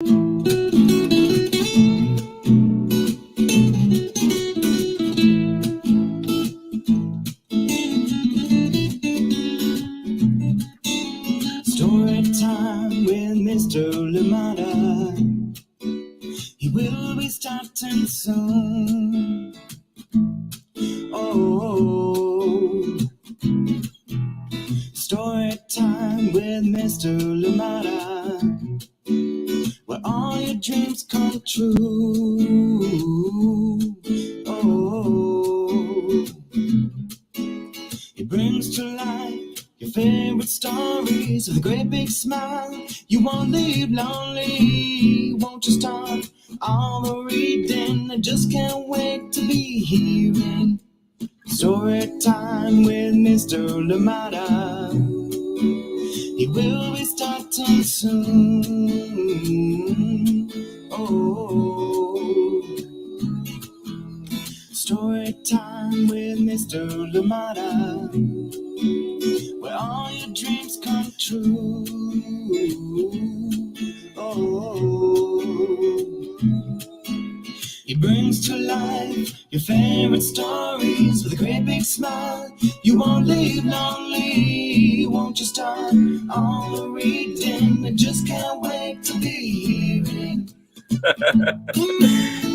Story time with Mr. Lamada. He will be starting soon. Oh, story time with Mr. Lamada, where all your dreams come true. Oh, he brings to life your favorite stories with a great big smile. You won't leave lonely, won't you start all the reading? I just can't wait to be hearing story time with Mr. Lamada. He will be starting soon. Oh, story time with Mr. Lamada, where all your dreams come true. Oh, he brings to life your favorite stories with a great big smile. You won't leave lonely, won't you start all the reading? I just can't wait to be hearing.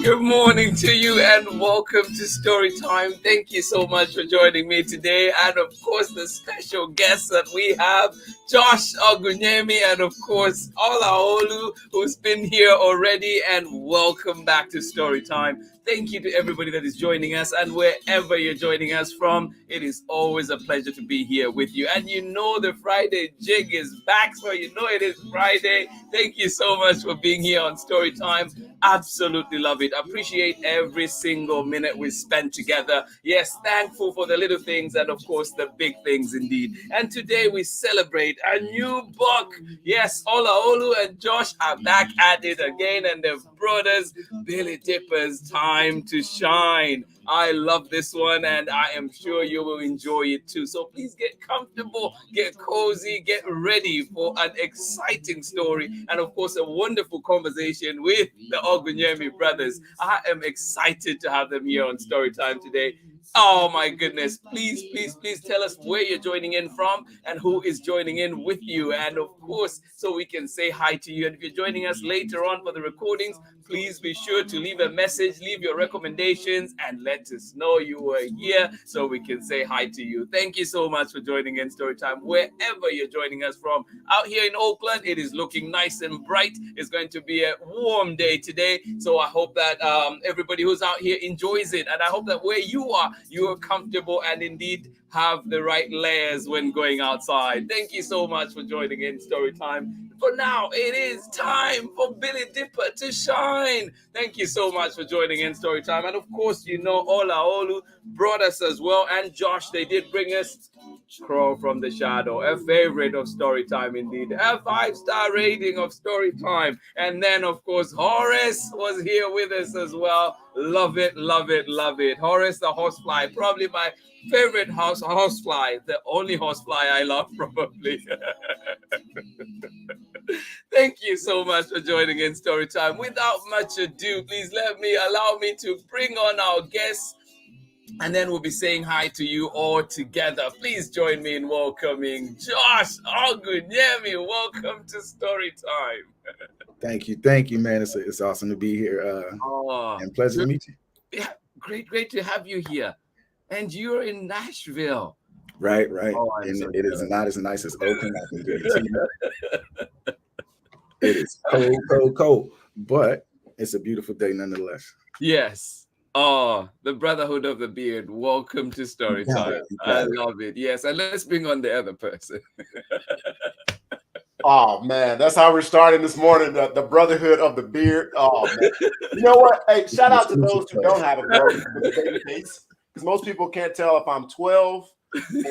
Good morning to you and welcome to Storytime. Thank you so much for joining me today. And of course, the special guests that we have, Josh Ogunyemi, and of course, Olaolu, who's been here already. And welcome back to Storytime. Thank you to everybody that is joining us, and wherever you're joining us from, it is always a pleasure to be here with you. And you know the Friday jig is back, so you know it is Friday. Thank you so much for being here on Storytime. Absolutely love it. Appreciate every single minute we spend together. Yes, thankful for the little things and of course the big things indeed. And today we celebrate a new book. Yes, Olaolu and Josh are back at it again, and their brothers, Billy Dipper's Time to Shine. I love this one, and I am sure you will enjoy it too. So please get comfortable, get cozy, get ready for an exciting story, and of course a wonderful conversation with the Ogunyemi brothers. I am excited to have them here on Storytime today. Oh my goodness. Please, please, please tell us where you're joining in from and who is joining in with you. And of course, so we can say hi to you. And if you're joining us later on for the recordings, please be sure to leave a message, leave your recommendations, and let us know you were here so we can say hi to you. Thank you so much for joining in Storytime, wherever you're joining us from. Out here in Oakland, it is looking nice and bright. It's going to be a warm day today. So I hope that everybody who's out here enjoys it. And I hope that where you are comfortable and indeed have the right layers when going outside. Thank you so much for joining in Storytime. For now, it is time for Billy Dipper to shine. Thank you so much for joining in Storytime. And of course, you know, Olaolu brought us as well. And Josh, they did bring us Crow from the Shadow, a favorite of Storytime indeed. A 5-star rating of Storytime. And then, of course, Horace was here with us as well. Love it, love it, love it. Horace the Horsefly, probably my favorite horsefly, the only horsefly I love, probably. Thank you so much for joining in Storytime. Without much ado, please allow me to bring on our guests, and then we'll be saying hi to you all together. Please join me in welcoming Josh Ogunyemi. Welcome to Storytime. Thank you, man. It's awesome to be here, and pleasure to meet you. Yeah, great to have you here. And you're in Nashville. Right. Oh, and so it is not as nice as Oakland. I can guarantee you. It is cold, but it's a beautiful day nonetheless. Yes. Oh, the Brotherhood of the Beard. Welcome to Storytime. I love it. Yes, and let's bring on the other person. Oh man, that's how we're starting this morning. The Brotherhood of the Beard. Oh man, you know what? Hey, shout out to those who don't have a beard with a baby face, because most people can't tell if I'm 12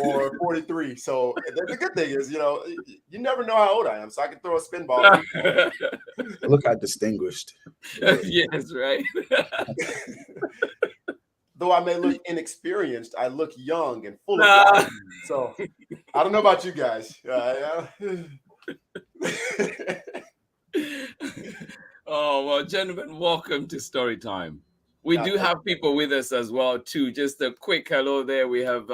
or 43. So the good thing is, you know, you never know how old I am, so I can throw a spin ball. Look how distinguished. Yes, right. Though I may look inexperienced, I look young and full of life. So I don't know about you guys. Oh, well, gentlemen, welcome to Story Time. We do have people with us as well, too. Just a quick hello there. We have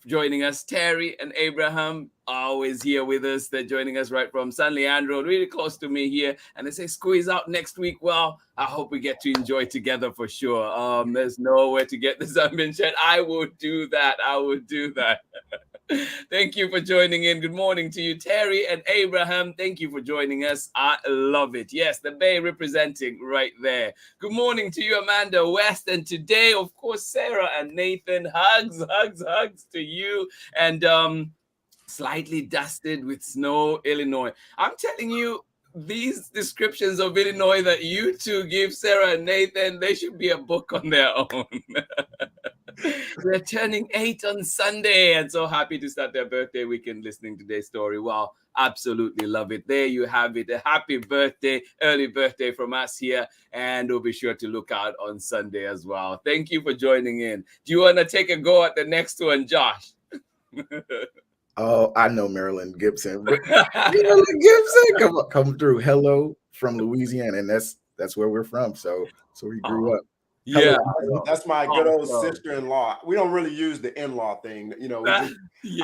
joining us, Terry and Abraham are always here with us. They're joining us right from San Leandro, really close to me here. And they say, squeeze out next week. Well, I hope we get to enjoy together for sure. There's nowhere to get this unmentioned. I would do that. I would do that. Thank you for joining in. Good morning to you, Terry and Abraham. Thank you for joining us. I love it. Yes, the Bay representing right there. Good morning to you, Amanda West. And today, of course, Sarah and Nathan. Hugs, hugs, hugs to you. And slightly dusted with snow, Illinois. I'm telling you, these descriptions of Illinois that you two give, Sarah and Nathan, they should be a book on their own. They're turning 8 on Sunday and so happy to start their birthday weekend listening to their story. Wow, absolutely love it. There you have it. A happy birthday, early birthday from us here. And we'll be sure to look out on Sunday as well. Thank you for joining in. Do you want to take a go at the next one, Josh? Oh, I know Marilyn Gibson. Marilyn Gibson, come through. Hello from Louisiana, and that's where we're from. So we grew up. Yeah, that's my good old sister-in-law. We don't really use the in-law thing, you know. I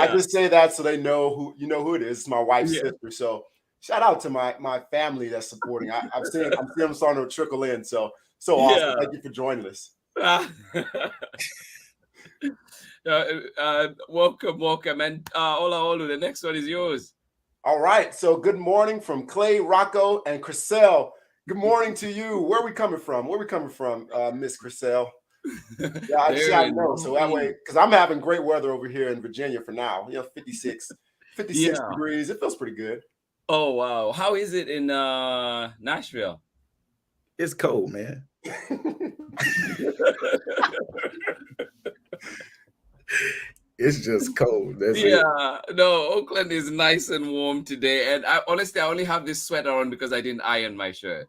just say that so they know who it is. It's my wife's sister. So shout out to my family that's supporting. I'm seeing them starting to trickle in. So awesome. Thank you for joining us. Welcome, and Olaolu, the next one is yours. All right. So good morning from Clay, Rocco, and Chriselle. Good morning to you. Where are we coming from? Miss Chriselle? Yeah, I just got to know. So that way, because I'm having great weather over here in Virginia for now. 56 degrees. It feels pretty good. Oh, wow. How is it in Nashville? It's cold, man. It's just cold. That's it. No, Oakland is nice and warm today. And I only have this sweater on because I didn't iron my shirt.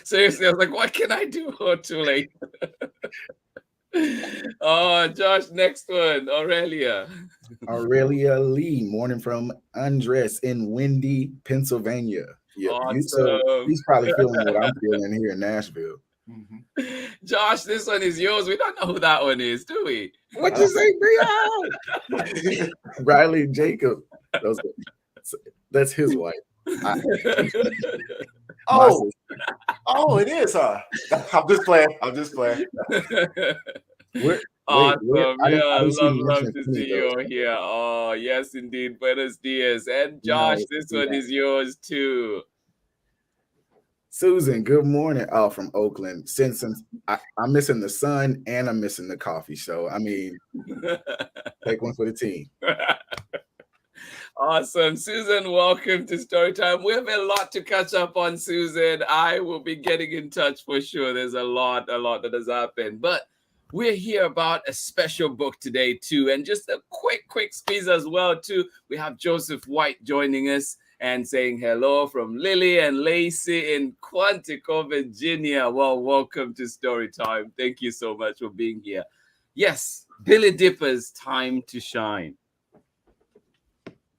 Seriously, I was like, what can I do? Oh, too late. Oh, Josh, next one. Aurelia Lee, morning from Andres in windy Pennsylvania. Yeah, awesome. He's probably feeling what I'm feeling here in Nashville. Mm-hmm. Josh, this one is yours. We don't know who that one is, do we? What you say, Brian? Riley Jacob. That's his wife. It is, huh? I'm just playing. Awesome. Love to see you here. Oh, yes, indeed. Buenos dias. And Josh, this one is yours too. Susan, good morning. Oh, from Oakland. Since I'm missing the sun and I'm missing the coffee. So, I mean, take one for the team. Awesome. Susan, welcome to Storytime. We have a lot to catch up on, Susan. I will be getting in touch for sure. There's a lot that has happened. But we're here about a special book today, too. And just a quick squeeze as well, too. We have Joseph White joining us and saying hello from Lily and Lacey in Quantico, Virginia. Well, welcome to Storytime. Thank you so much for being here. Yes, Billy Dipper's Time to Shine.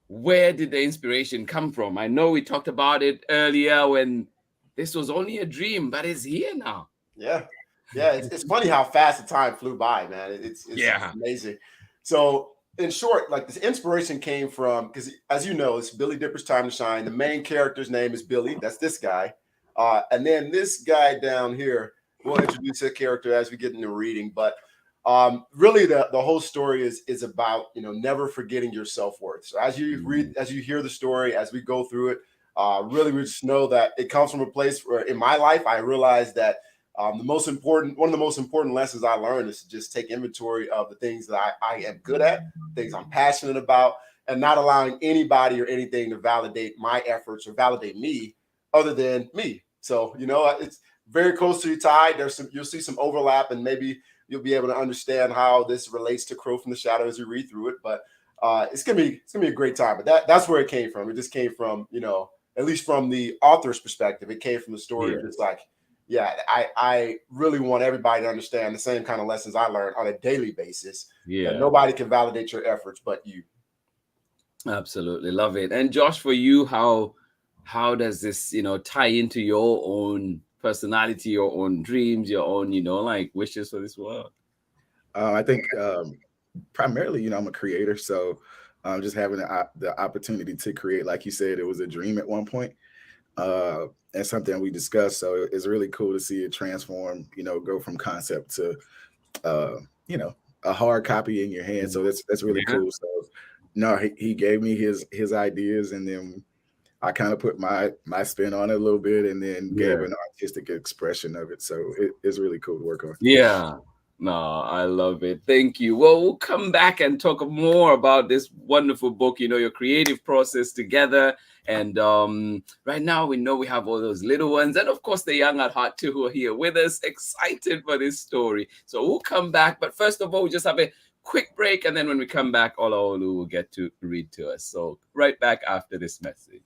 Where did the inspiration come from? I know we talked about it earlier when this was only a dream, but it's here now. Yeah. It's funny how fast the time flew by, man. It's amazing. So, in short, like this inspiration came from, because as you know, it's Billy Dipper's Time to Shine. The main character's name is Billy. That's this guy. And then this guy down here, we'll introduce a character as we get into reading. But really the whole story is about, never forgetting your self-worth. So as you read, as you hear the story, as we go through it, really we just know that it comes from a place where in my life, I realized that one of the most important lessons I learned is to just take inventory of the things that I am good at, things I'm passionate about, and not allowing anybody or anything to validate my efforts or validate me other than me. So, it's very closely tied. You'll see some overlap, and maybe you'll be able to understand how this relates to Crow from the Shadow as you read through it. But it's gonna be a great time. But that's where it came from. It just came from, at least from the author's perspective, it came from the story. Yeah. It's like, I really want everybody to understand the same kind of lessons I learned on a daily basis. Yeah, nobody can validate your efforts but you. Absolutely love it. And Josh, for you, how how does this, tie into your own personality, your own dreams, your own, like wishes for this world? I think primarily, I'm a creator, so just having the opportunity to create, like you said, it was a dream at one point, and something we discussed. So it's really cool to see it transform, go from concept to, a hard copy in your hand. So that's really cool. So no, he gave me his ideas, and then I kind of put my spin on it a little bit, and then gave an artistic expression of it. So it's really cool to work on. Yeah. No, I love it. Thank you. Well, we'll come back and talk more about this wonderful book, your creative process together. And right now, we know we have all those little ones, and of course, the young at heart too, who are here with us, excited for this story. So we'll come back. But first of all, we just have a quick break. And then when we come back, Olaolu will get to read to us. So right back after this message.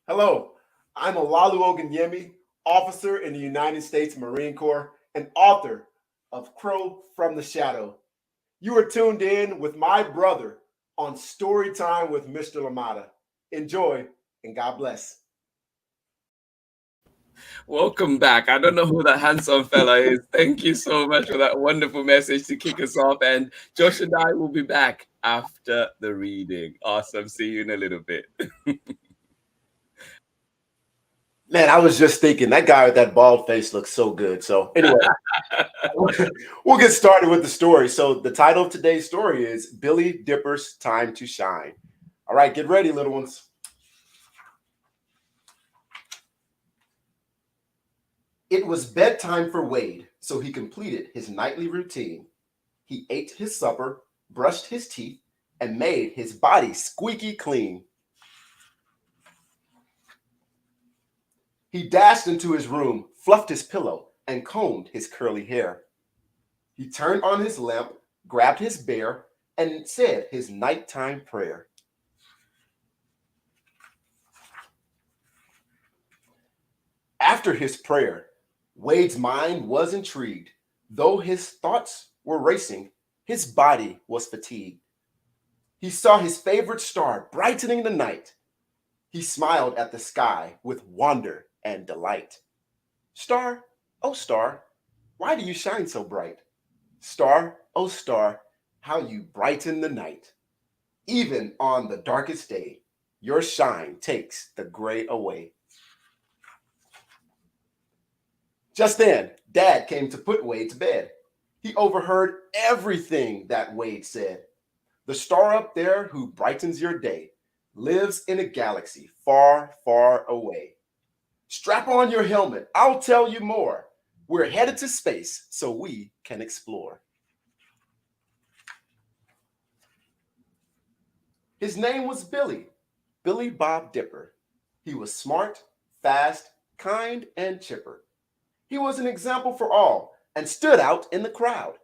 Hello, I'm Olaolu OgUNYEMI, officer in the United States Marine Corps and author of Crow from the Shadow. You are tuned in with my brother on Story Time with Mr. Lamada. Enjoy and God bless. Welcome back. I don't know who that handsome fella is. Thank you so much for that wonderful message to kick us off. And Josh and I will be back after the reading. Awesome. See you in a little bit. Man, I was just thinking that guy with that bald face looks so good. So anyway, we'll get started with the story. So the title of today's story is Billy Dipper's Time to Shine. All right, get ready, little ones. It was bedtime for Wade, so he completed his nightly routine. He ate his supper, brushed his teeth, and made his body squeaky clean. He dashed into his room, fluffed his pillow, and combed his curly hair. He turned on his lamp, grabbed his bear, and said his nighttime prayer. After his prayer, Wade's mind was intrigued. Though his thoughts were racing, his body was fatigued. He saw his favorite star brightening the night. He smiled at the sky with wonder and delight. Star, oh star, why do you shine so bright? Star, oh star, how you brighten the night. Even on the darkest day, your shine takes the gray away. Just then, Dad came to put Wade to bed. He overheard everything that Wade said. The star up there who brightens your day lives in a galaxy far, far away. Strap on your helmet, I'll tell you more. We're headed to space so we can explore. His name was Billy, Billy Bob Dipper. He was smart, fast, kind, and chipper. He was an example for all and stood out in the crowd.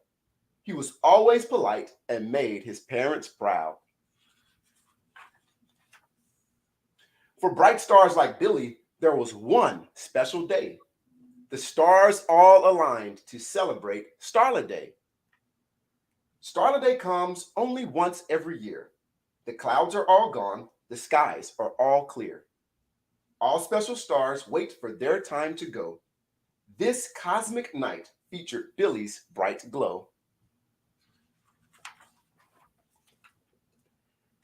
He was always polite and made his parents proud. For bright stars like Billy, there was one special day. The stars all aligned to celebrate Starla Day. Starla Day comes only once every year. The clouds are all gone, the skies are all clear. All special stars wait for their time to go. This cosmic night featured Billy's bright glow.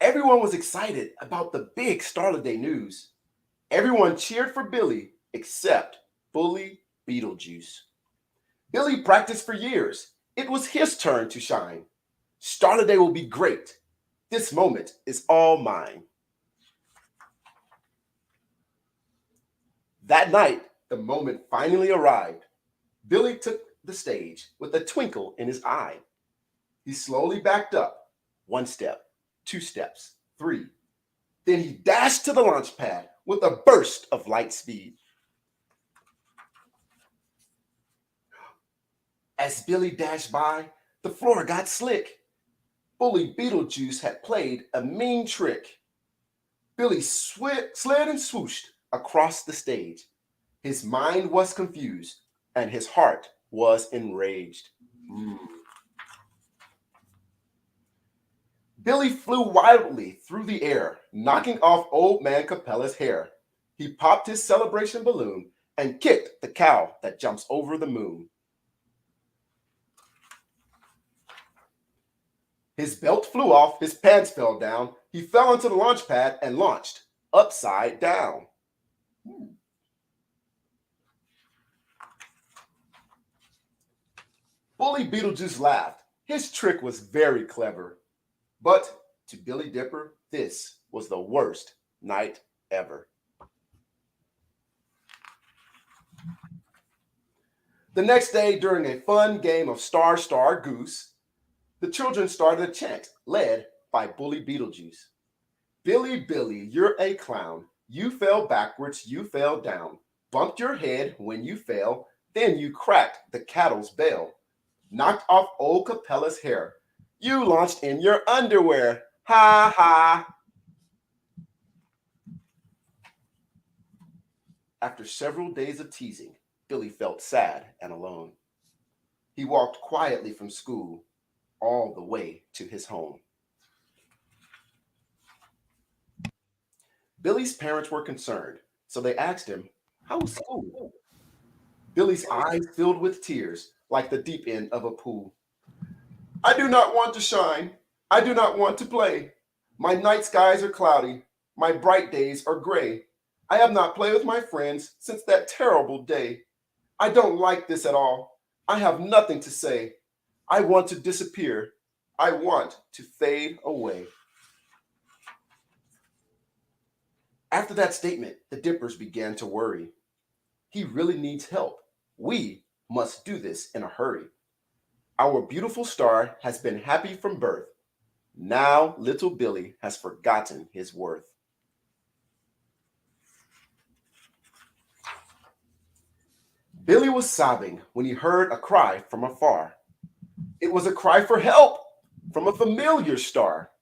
Everyone was excited about the big Starla Day news. Everyone cheered for Billy except Bully Beetlejuice. Billy practiced for years. It was his turn to shine. Starla Day will be great. This moment is all mine. That night, the moment finally arrived. Billy took the stage with a twinkle in his eye. He slowly backed up, 1 step, 2 steps, 3. Then he dashed to the launch pad with a burst of light speed. As Billy dashed by, the floor got slick. Bully Beetlejuice had played a mean trick. Billy slid and swooshed across the stage. His mind was confused and his heart was enraged. Billy flew wildly through the air, knocking off Old Man Capella's hair. He popped his celebration balloon and kicked the cow that jumps over the moon. His belt flew off, his pants fell down. He fell onto the launch pad and launched upside down. Bully Beetlejuice laughed. His trick was very clever. But to Billy Dipper, this was the worst night ever. The next day, during a fun game of Star, Star, Goose, the children started a chant led by Bully Beetlejuice. Billy, Billy, you're a clown. You fell backwards, you fell down. Bumped your head when you fell, then you cracked the cattle's bell. Knocked off old Capella's hair. You launched in your underwear. Ha ha. After several days of teasing, Billy felt sad and alone. He walked quietly from school all the way to his home. Billy's parents were concerned, so they asked him, "How was school?" Billy's eyes filled with tears like the deep end of a pool. "I do not want to shine. I do not want to play. My night skies are cloudy. My bright days are gray. I have not played with my friends since that terrible day. I don't like this at all. I have nothing to say. I want to disappear. I want to fade away." After that statement, the Dippers began to worry. He really needs help. We must do this in a hurry. Our beautiful star has been happy from birth. Now little Billy has forgotten his worth. Billy was sobbing when he heard a cry from afar. It was a cry for help from a familiar star.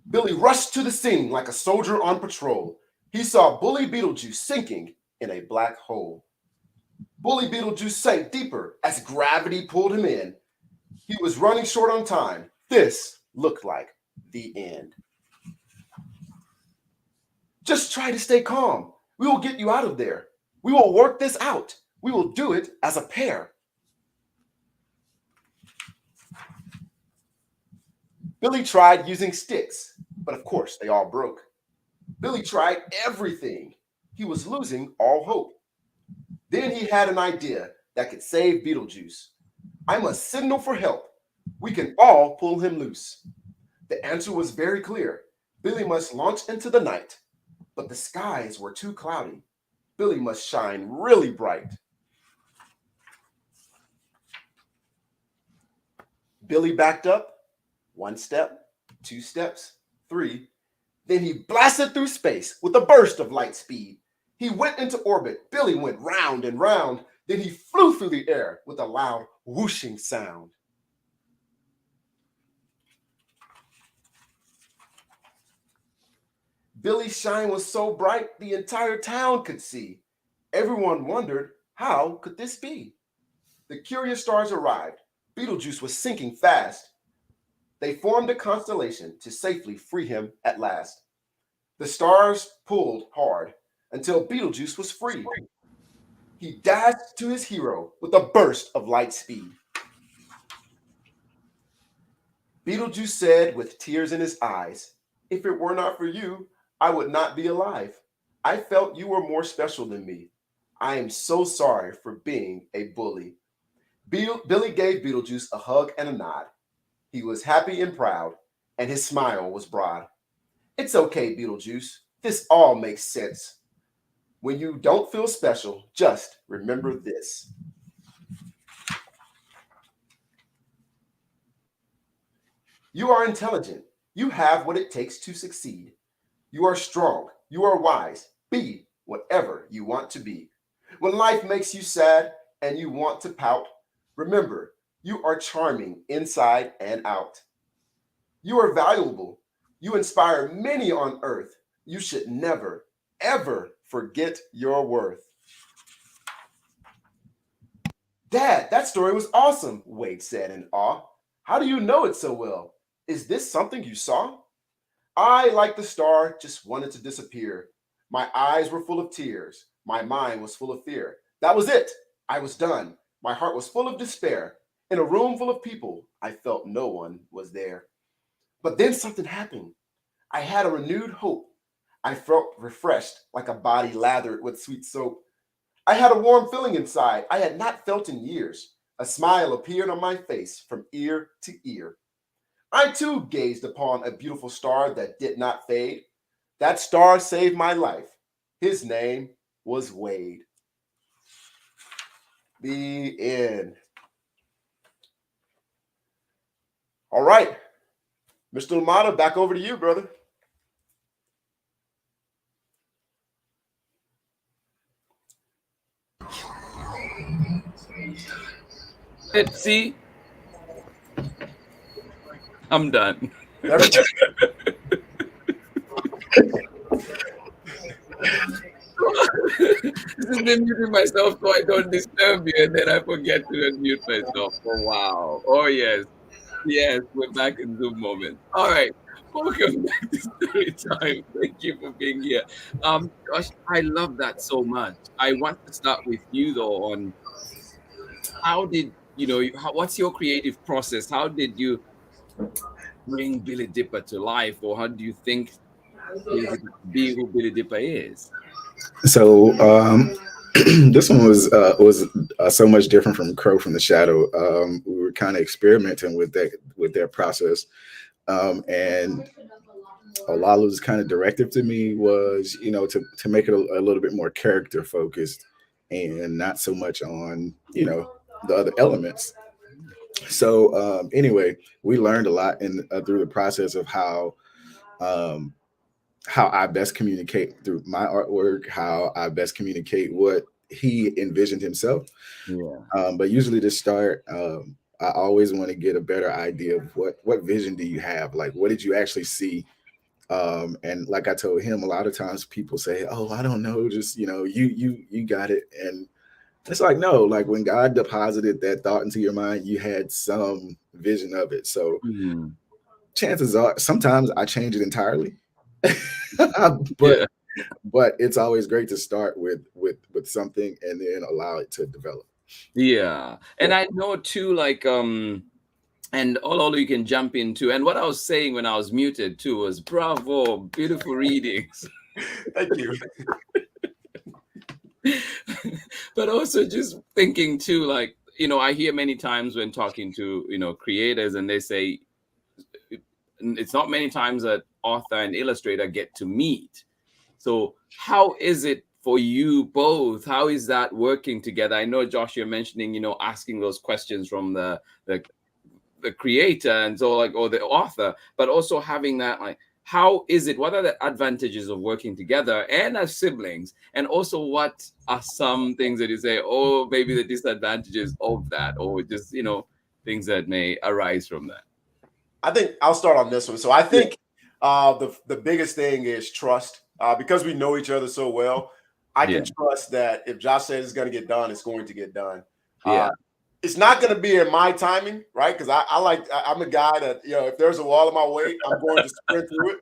Billy rushed to the scene like a soldier on patrol. He saw Bully Beetlejuice sinking in a black hole. Bully Beetlejuice sank deeper as gravity pulled him in. He was running short on time. This looked like the end. "Just try to stay calm. We will get you out of there. We will work this out. We will do it as a pair." Billy tried using sticks, but of course they all broke. Billy tried everything. He was losing all hope. Then he had an idea that could save Beetlejuice. "I must signal for help. We can all pull him loose." The answer was very clear. Billy must launch into the night, but the skies were too cloudy. Billy must shine really bright. Billy backed up. 1 step, 2 steps, 3. Then he blasted through space with a burst of light speed. He went into orbit. Billy went round and round. Then he flew through the air with a loud whooshing sound. Billy's shine was so bright the entire town could see. Everyone wondered, how could this be? The curious stars arrived. Beetlejuice was sinking fast. They formed a constellation to safely free him at last. The stars pulled hard until Beetlejuice was free. He dashed to his hero with a burst of light speed. Beetlejuice said with tears in his eyes, "If it were not for you, I would not be alive. I felt you were more special than me. I am so sorry for being a bully." Billy gave Beetlejuice a hug and a nod. He was happy and proud, and his smile was broad. "It's okay, Beetlejuice. This all makes sense. When you don't feel special, just remember this." You are intelligent. You have what it takes to succeed. You are strong. You are wise. Be whatever you want to be. When life makes you sad and you want to pout, remember, you are charming inside and out. You are valuable. You inspire many on earth. You should never, ever forget your worth. "Dad, that story was awesome," Wade said in awe. "How do you know it so well? Is this something you saw?" I, like the star, just wanted to disappear. My eyes were full of tears. My mind was full of fear. That was it. I was done. My heart was full of despair. In a room full of people, I felt no one was there. But then something happened. I had a renewed hope. I felt refreshed like a body lathered with sweet soap. I had a warm feeling inside I had not felt in years. A smile appeared on my face from ear to ear. I too gazed upon a beautiful star that did not fade. That star saved my life. His name was Wade. The end. All right. Mr. Lamata, back over to you, brother. Let's see. I'm done. There we go. This is me muting myself so I don't disturb you, and then I forget to unmute myself. Oh wow! Oh yes, yes, we're back in Zoom moment. All right, welcome back to Story Time. Thank you for being here. Gosh, I love that so much. I want to start with you though on how did what's your creative process? How did you bring Billy Dipper to life, or how do you think Billy Dipper to be who Billy Dipper is? So this one was so much different from Crow from the Shadow. We were kind of experimenting with that process, and Olaolu's kind of directive to me was, to make it a little bit more character focused and not so much on, the other elements. So anyway, we learned a lot through the process of um, how I best communicate through my artwork, how I best communicate what he envisioned himself. Yeah. But usually to start, I always want to get a better idea of what vision do you have? Like, what did you actually see? And like I told him, a lot of times people say, "Oh, I don't know, just you got it." And it's like, no, like when God deposited that thought into your mind, you had some vision of it. So chances are, sometimes I change it entirely. but Yeah. but it's always great to start with something and then allow it to develop. Yeah. And I know too, like and Olaolu you can jump into. And what I was saying when I was muted too was bravo, beautiful readings. Thank you. But also just thinking too, like, I hear many times when talking to, creators, and they say it's not many times that author and illustrator get to meet. So how is it for you both? How is that working together? I know, Josh, you're mentioning, asking those questions from the creator and so like, or the author, but also having that, like, how is it? What are the advantages of working together and as siblings? And also, what are some things that you say, oh, maybe the disadvantages of that, or just, things that may arise from that? I think I'll start on this one. So I think the biggest thing is trust. Because we know each other so well, I can trust that if Josh says it's going to get done, it's going to get done. It's not going to be in my timing, right? Because I'm a guy that, if there's a wall in my way, I'm going to sprint through it.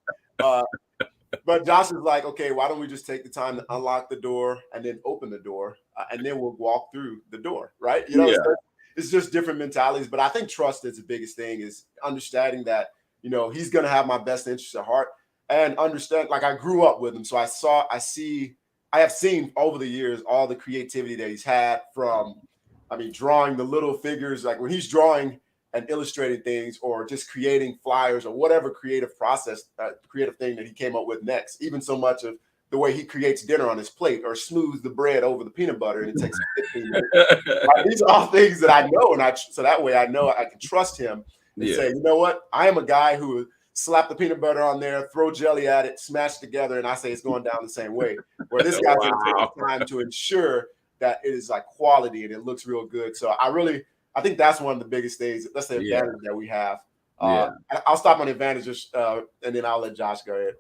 But Josh is like, okay, why don't we just take the time to unlock the door and then open the door, and then we'll walk through the door, right? It's just different mentalities. But I think trust is the biggest thing, is understanding that, he's going to have my best interest at heart, and understand, like, I grew up with him. So I have seen over the years all the creativity that he's had from, drawing the little figures, like when he's drawing and illustrating things, or just creating flyers, or whatever creative process, creative thing that he came up with next. Even so much of the way he creates dinner on his plate, or smooths the bread over the peanut butter, and it takes 15 minutes. These are all things that I know, so that way I know I can trust him and say, you know what, I am a guy who slap the peanut butter on there, throw jelly at it, smash together, and I say it's going down the same way. Where this guy's going to take the time to ensure that it is like quality and it looks real good. So I think that's one of the biggest things. That's the advantage that we have. I'll stop on the advantages, and then I'll let Josh go ahead.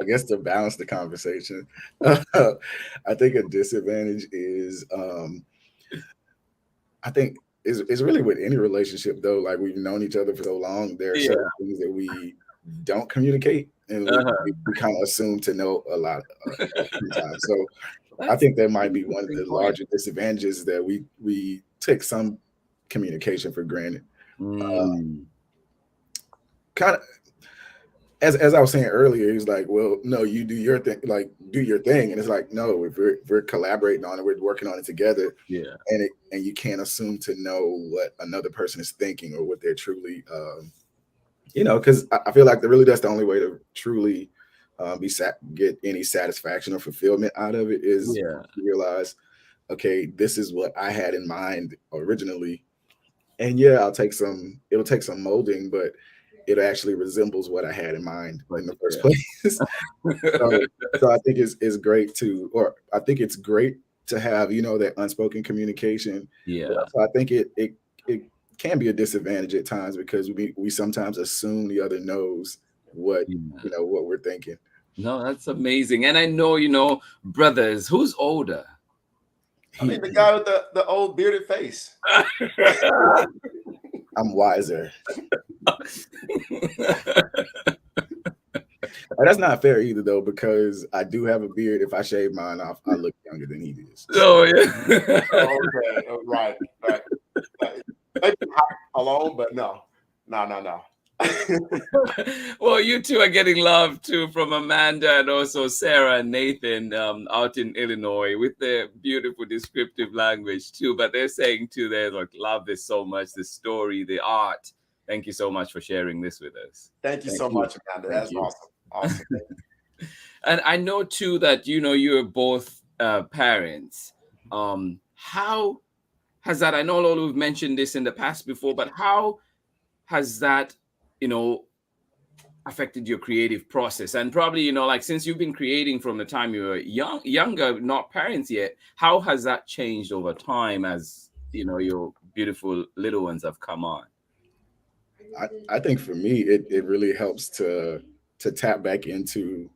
I guess to balance the conversation, I think a disadvantage is, I think it's really with any relationship though. Like we've known each other for so long, there are certain things that we don't communicate, and we kind of assume to know a lot sometimes. So I think that might be one of the larger disadvantages, that we take some communication for granted. Kind of, as I was saying earlier, he's like, well, no, you do your thing, like do your thing. And it's like, no, if we're collaborating on it, we're working on it together. Yeah. And you can't assume to know what another person is thinking or what they're truly, because I feel like that's the only way to truly get any satisfaction or fulfillment out of it, is to realize, okay, this is what I had in mind originally. And it'll take some molding, but it actually resembles what I had in mind in the first place. so I think it's great it's great to have, that unspoken communication. Yeah. So I think it can be a disadvantage at times, because we sometimes assume the other knows what what we're thinking. No, that's amazing. And I know, brothers, who's older? I mean, the guy with the old bearded face. I'm wiser. That's not fair either, though, because I do have a beard. If I shave mine off, I look younger than he does. Oh yeah. Okay. Right. Maybe alone, but no. Well, you two are getting love too from Amanda and also Sarah and Nathan out in Illinois, with their beautiful descriptive language too. But they're saying too, they like love this so much, the story, the art. Thank you so much for sharing this with us. Thank you so much, Amanda. That's awesome. And I know too that you're both parents. How has that? I know Olaolu mentioned this in the past before, but how has that affected your creative process? And probably, like since you've been creating from the time you were younger, not parents yet, how has that changed over time as, your beautiful little ones have come on? I think for me, it really helps to tap back into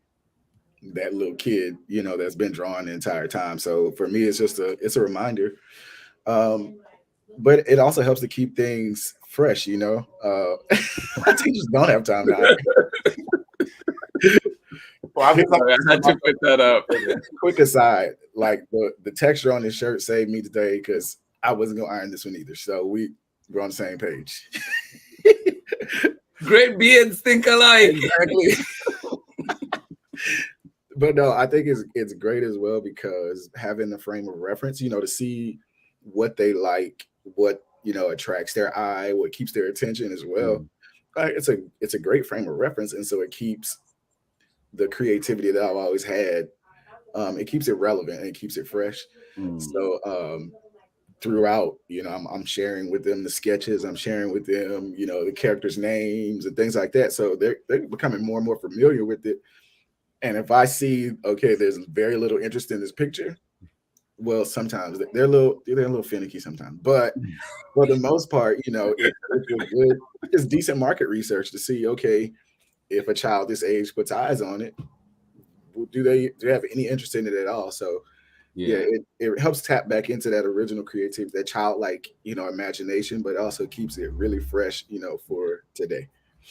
that little kid, that's been drawn the entire time. So for me, it's a reminder. But it also helps to keep things fresh, My teachers don't have time now. Well, I had to put that up. Quick aside, like the texture on this shirt saved me today, because I wasn't gonna iron this one either. So we're on the same page. Great beings think alike. Exactly. But no, I think it's great as well, because having the frame of reference, to see what they like, what attracts their eye, what keeps their attention as well. It's a great frame of reference, and so it keeps the creativity that I've always had. It keeps it relevant and it keeps it fresh. So throughout, I'm sharing with them the sketches, I'm sharing with them, the characters' names and things like that. So they're becoming more and more familiar with it. And if I see, okay, there's very little interest in this picture, well, sometimes they're a little finicky sometimes, but for the most part, it's decent market research to see, okay, if a child this age puts eyes on it, do they have any interest in it at all? So it helps tap back into that original creativity, that childlike, imagination, but also keeps it really fresh, for today.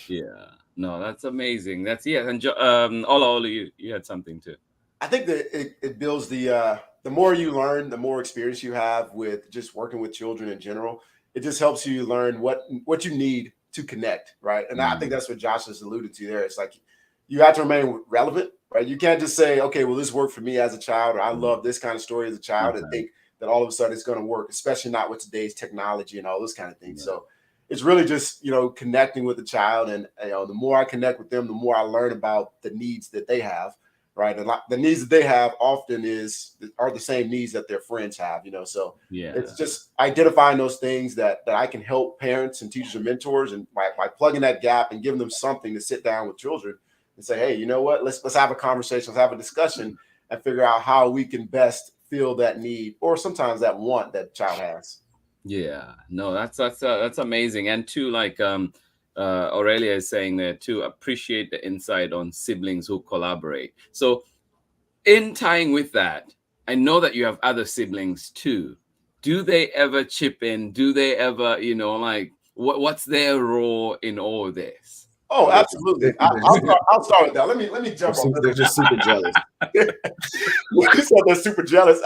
Yeah, no, that's amazing. And Olaolu, you had something too. I think that it builds the more you learn, the more experience you have with just working with children in general. It just helps you learn what you need to connect, right? And I think that's what Josh has alluded to there. It's like you have to remain relevant, right? You can't just say, okay, well, this worked for me as a child, or I love this kind of story as a child, and think that all of a sudden it's going to work, especially not with today's technology and all those kind of things. So it's really just, connecting with the child. And, the more I connect with them, the more I learn about the needs that they have. Right. And the needs that they have often are the same needs that their friends have, so it's just identifying those things that I can help parents and teachers and mentors, and by plugging that gap and giving them something to sit down with children and say, hey, you know what, let's have a conversation, let's have a discussion and figure out how we can best fill that need, or sometimes that want that child has. Yeah, no, that's amazing. And too, like, Aurelia is saying there, to appreciate the insight on siblings who collaborate. So in tying with that, I know that you have other siblings too. do they ever chip in? Do they ever, like, what's their role in all this? Oh, absolutely. I'll start with that. Let me jump on. They're just super jealous. You said they're super jealous.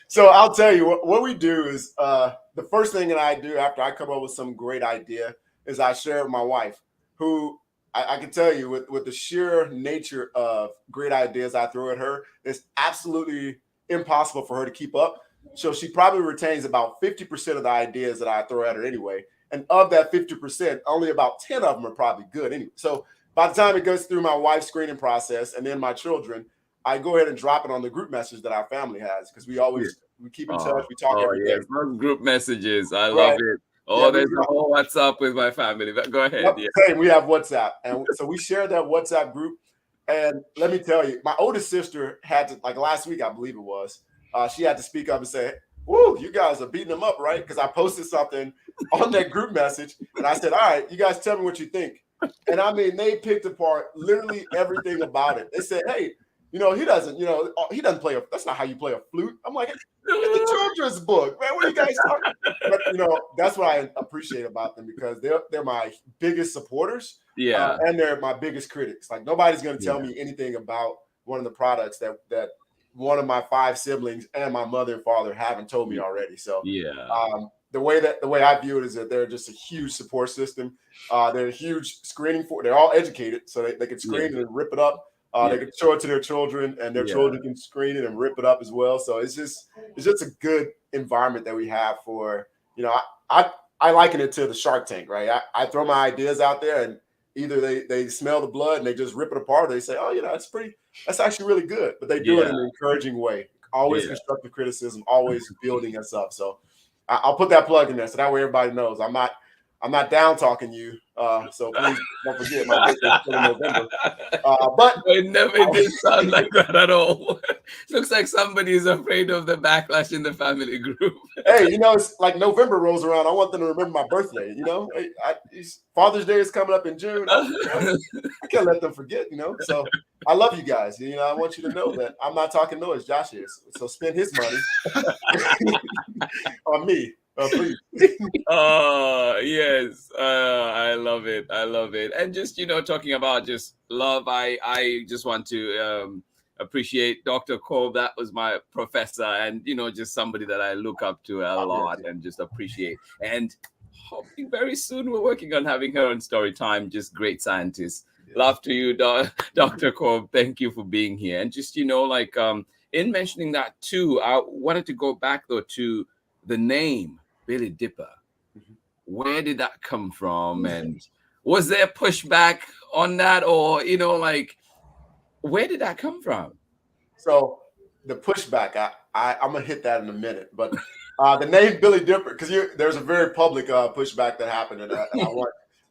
So I'll tell you what we do is the first thing that I do after I come up with some great idea is I share it with my wife, who I can tell you with the sheer nature of great ideas I throw at her, it's absolutely impossible for her to keep up. So she probably retains about 50% of the ideas that I throw at her anyway. And of that 50%, only about 10 of them are probably good anyway. So by the time it goes through my wife's screening process and then my children, I go ahead and drop it on the group message that our family has, because we keep in touch, we talk every day. Those group messages, I love it. There's a whole WhatsApp with my family. But go ahead. Same, we have WhatsApp, and so we share that WhatsApp group. And let me tell you, my oldest sister had to, like last week, I believe it was, she had to speak up and say, "Woo, you guys are beating them up, right?" Because I posted something on that group message, and I said, "All right, you guys tell me what you think." And I mean, they picked apart literally everything about it. They said, "Hey, he doesn't play that's not how you play a flute." I'm like, it's a children's book, man. What are you guys talking about? But that's what I appreciate about them, because they're my biggest supporters. Yeah. And they're my biggest critics. Like, nobody's going to tell me anything about one of the products that one of my 5 siblings and my mother and father haven't told me already. So the way I view it is that they're just a huge support system. They're a huge screening they're all educated, so they can screen it and rip it up. They can show it to their children, and their children can screen it and rip it up as well. So it's just a good environment that we have for, I liken it to the Shark Tank, right? I throw my ideas out there, and either they smell the blood and they just rip it apart, or they say, "Oh, that's actually really good." But they do it in an encouraging way, always constructive criticism, always building us up. So I'll put that plug in there, so that way everybody knows I'm not down talking you. So please don't forget, my birthday is still in November. But it never did sound like that at all. Looks like somebody is afraid of the backlash in the family group. Hey, it's like November rolls around. I want them to remember my birthday. Father's Day is coming up in June. I can't let them forget. So I love you guys. I want you to know that I'm not talking noise. Josh is. So spend his money on me. Please. Yes. I love it. And just, talking about just love, I just want to appreciate Dr. Kolb. That was my professor, and, just somebody that I look up to a lot and just appreciate. And hoping very soon we're working on having her on Story Time. Just great scientist. Love to you, Dr. Kolb. Thank you for being here. And just, in mentioning that too, I wanted to go back though to the name Billy Dipper. Where did that come from? And was there pushback on that, or where did that come from? So the pushback, I'm gonna hit that in a minute, but the name Billy Dipper, because there's a very public pushback that happened, and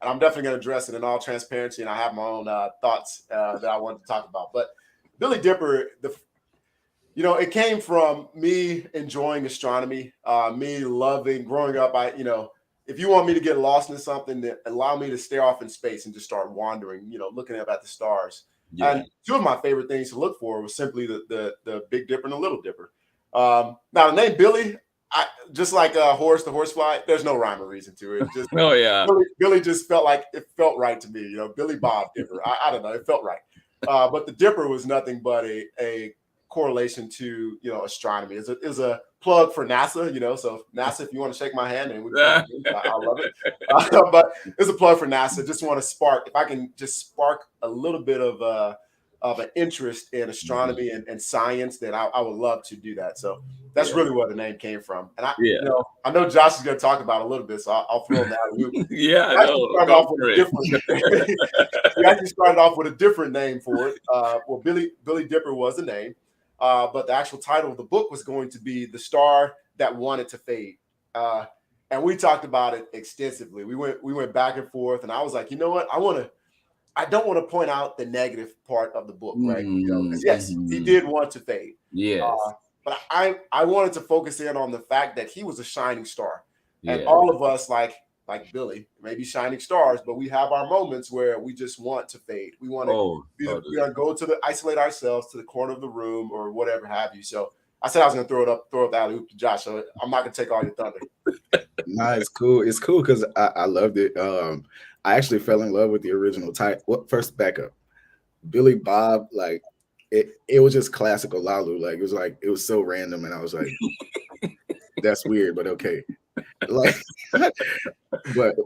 I'm definitely gonna address it in all transparency, and I have my own thoughts that I want to talk about. But Billy Dipper, it came from me enjoying astronomy, me loving growing up. If you want me to get lost in something, that allow me to stare off in space and just start wandering, looking up at the stars. Yeah. And 2 of my favorite things to look for was simply the Big Dipper and the Little Dipper. Now the name Billy, just like Horace the Horsefly, there's no rhyme or reason to it. Just Billy just felt like it felt right to me. Billy Bob Dipper. I don't know, it felt right. But the Dipper was nothing but a correlation to astronomy. Is a plug for NASA. So NASA, if you want to shake my hand, and I love it. But it's a plug for NASA. Just want to if I can just spark a little bit of an interest in astronomy and science, then I would love to do that. So that's really where the name came from. And I know Josh is going to talk about it a little bit, so I'll throw him that loop. We actually started off with a different name for it. Well, Billy Dipper was the name. But the actual title of the book was going to be The Star That Wanted to Fade. And we talked about it extensively. We went back and forth, and I was like, you know what? I don't want to point out the negative part of the book, right? Because yes, he did want to fade. Yes. But I wanted to focus in on the fact that he was a shining star. And all of us, like Billy, maybe shining stars, but we have our moments where we just want to fade. We want to we want to go isolate ourselves to the corner of the room or whatever have you. So I said I was going to throw up the alley-oop to Josh, so I'm not going to take all your thunder. Nah, it's cool. It's cool because I loved it. I actually fell in love with the original title. Well, first, back up. Billy Bob, like it was just classic Olaolu. Like it was so random, and I was like, that's weird, but okay. Like, but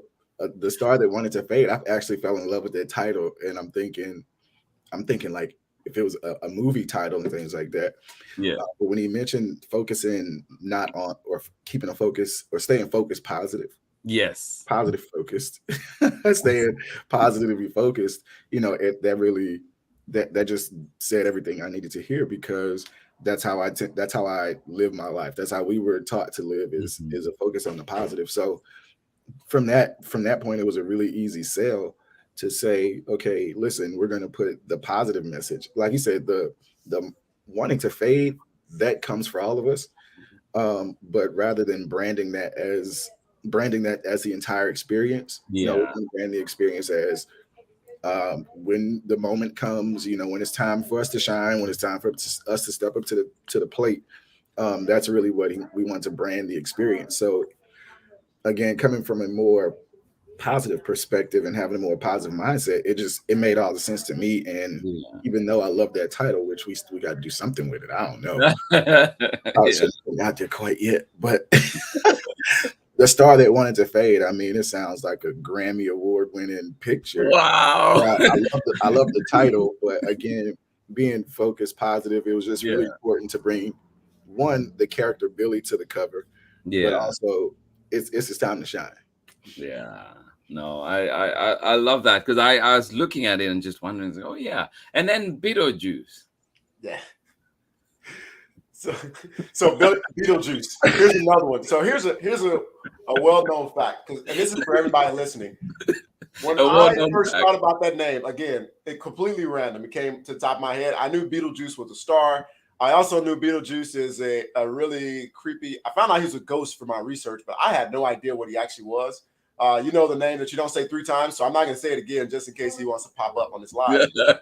the star that wanted to fade, I actually fell in love with that title, and I'm thinking like if it was a movie title and things like that. Yeah. But when he mentioned focusing not on or keeping a focus or staying focused, Yes. positive focused, staying positively focused, you know, that really that just said everything I needed to hear, because that's how I live my life. That's how we were taught to live, is a focus on the positive. So from that point, it was a really easy sell to say, okay, listen, we're going to put the positive message. Like you said, the wanting to fade, that comes for all of us. But rather than branding that as the entire experience, no, we can brand the experience as when the moment comes, you know, when it's time for us to shine, when it's time for us to step up to the plate. That's really what we want to brand the experience. So again, coming from a more positive perspective and having a more positive mindset, it made all the sense to me. And even though I love that title, which we got to do something with it, I don't know. I shouldn't be out there quite yet, but the star that wanted to fade. I mean, it sounds like a Grammy Award-winning picture. Wow! I love the title, but again, being focused, positive, it was just really important to bring the character Billy to the cover, but also it's his time to shine. Yeah. No, I love that, because I was looking at it and just wondering, oh yeah, and then Beetlejuice. Yeah. So Beetlejuice. Here's another one. So here's a well-known fact, and this is for everybody listening. When I first thought about that name, again, it completely random. It came to the top of my head. I knew Beetlejuice was a star. I also knew Beetlejuice is a really creepy. I found out he was a ghost for my research, but I had no idea what he actually was. You know the name that you don't say 3 times, so I'm not going to say it again just in case he wants to pop up on this live. But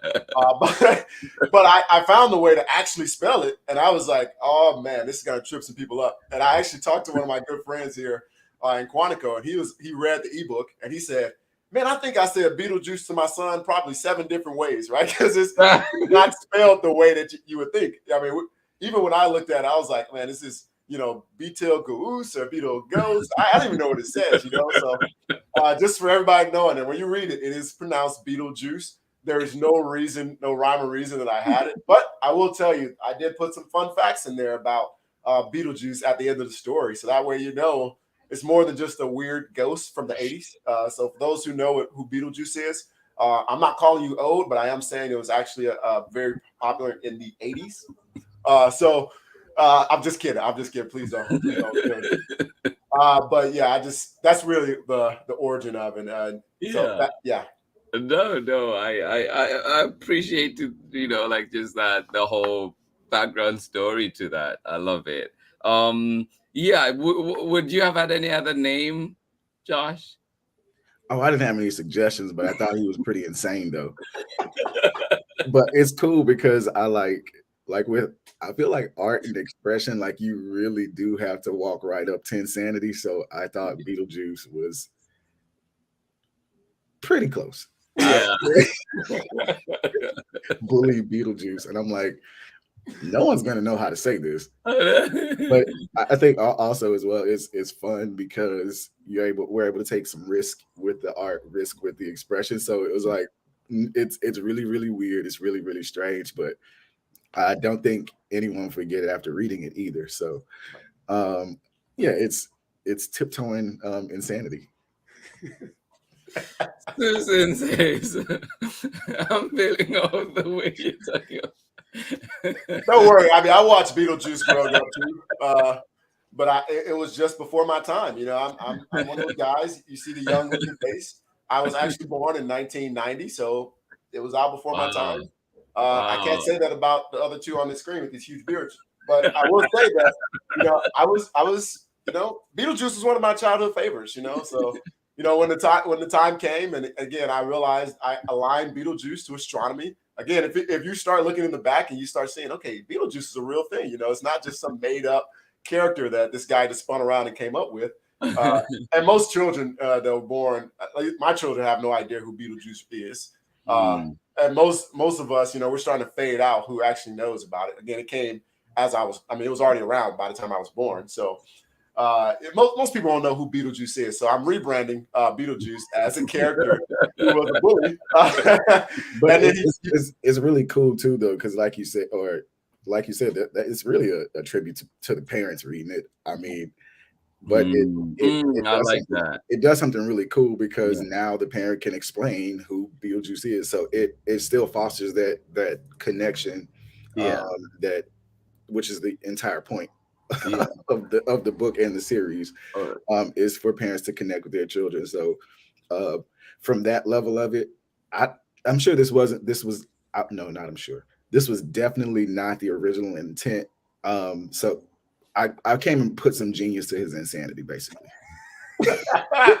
I found the way to actually spell it, and I was like, oh man, this is going to trip some people up. And I actually talked to one of my good friends here in Quantico, and he read the ebook, and he said, man, I think I said Beetlejuice to my son probably 7 different ways, right? Because it's not spelled the way that you would think. I mean, even when I looked at it, I was like, man, this is, you know, Beetle Goose or Beetle Ghost. I don't even know what it says, you know? So just for everybody knowing, and when you read it, it is pronounced Beetlejuice. There is no rhyme or reason that I had it. But I will tell you, I did put some fun facts in there about Beetlejuice at the end of the story. So that way, you know, it's more than just a weird ghost from the 80s. So for those who know who Beetlejuice is, I'm not calling you old, but I am saying it was actually very popular in the 80s. I'm just kidding. Please don't. But yeah, that's really the origin of it. No, I appreciate it, you know, like just that, the whole background story to that. I love it. Yeah, would you have had any other name, Josh? Oh, I didn't have any suggestions, but I thought he was pretty insane though. But it's cool because I feel like art and expression, like you really do have to walk right up to insanity. So I thought Beetlejuice was pretty close. Yeah. Bully Beetlejuice. And I'm like, no one's gonna know how to say this. But I think also as well, it's fun because we're able to take some risk with the art, risk with the expression. So it was like it's really, really weird. It's really, really strange, but I don't think anyone would forget it after reading it either. So yeah, it's tiptoeing insanity. Susan says, I'm feeling all the way you're talking about. Don't worry. I mean, I watched Beetlejuice growing up too, but it was just before my time. You know, I'm one of those guys. You see the young looking face. I was actually born in 1990, so it was out before my time. I can't say that about the other two on the screen with these huge beards, but I will say that, you know, I was, you know, Beetlejuice was one of my childhood favorites. You know, so. You know, when the time came, and again, I realized I aligned Beetlejuice to astronomy. again, if you start looking in the back and you start saying, okay, Beetlejuice is a real thing, it's not just some made up character that this guy just spun around and came up with. And most children that were born, my children have no idea who Beetlejuice is. And most of us, we're starting to fade out who actually knows about it. Again, it came as it was already around by the time I was born. So most people don't know who Beetlejuice is. So I'm rebranding Beetlejuice as a character who was a bully. But it's really cool too, though, because like you said, that it's really a tribute to the parents reading it. I mean, but I like that. It does something really cool because now the parent can explain who Beetlejuice is. So it still fosters that connection, which is the entire point of the book and the series, is for parents to connect with their children. So from that level of it, I'm sure this was definitely not the original intent. So I came and put some genius to his insanity, basically. I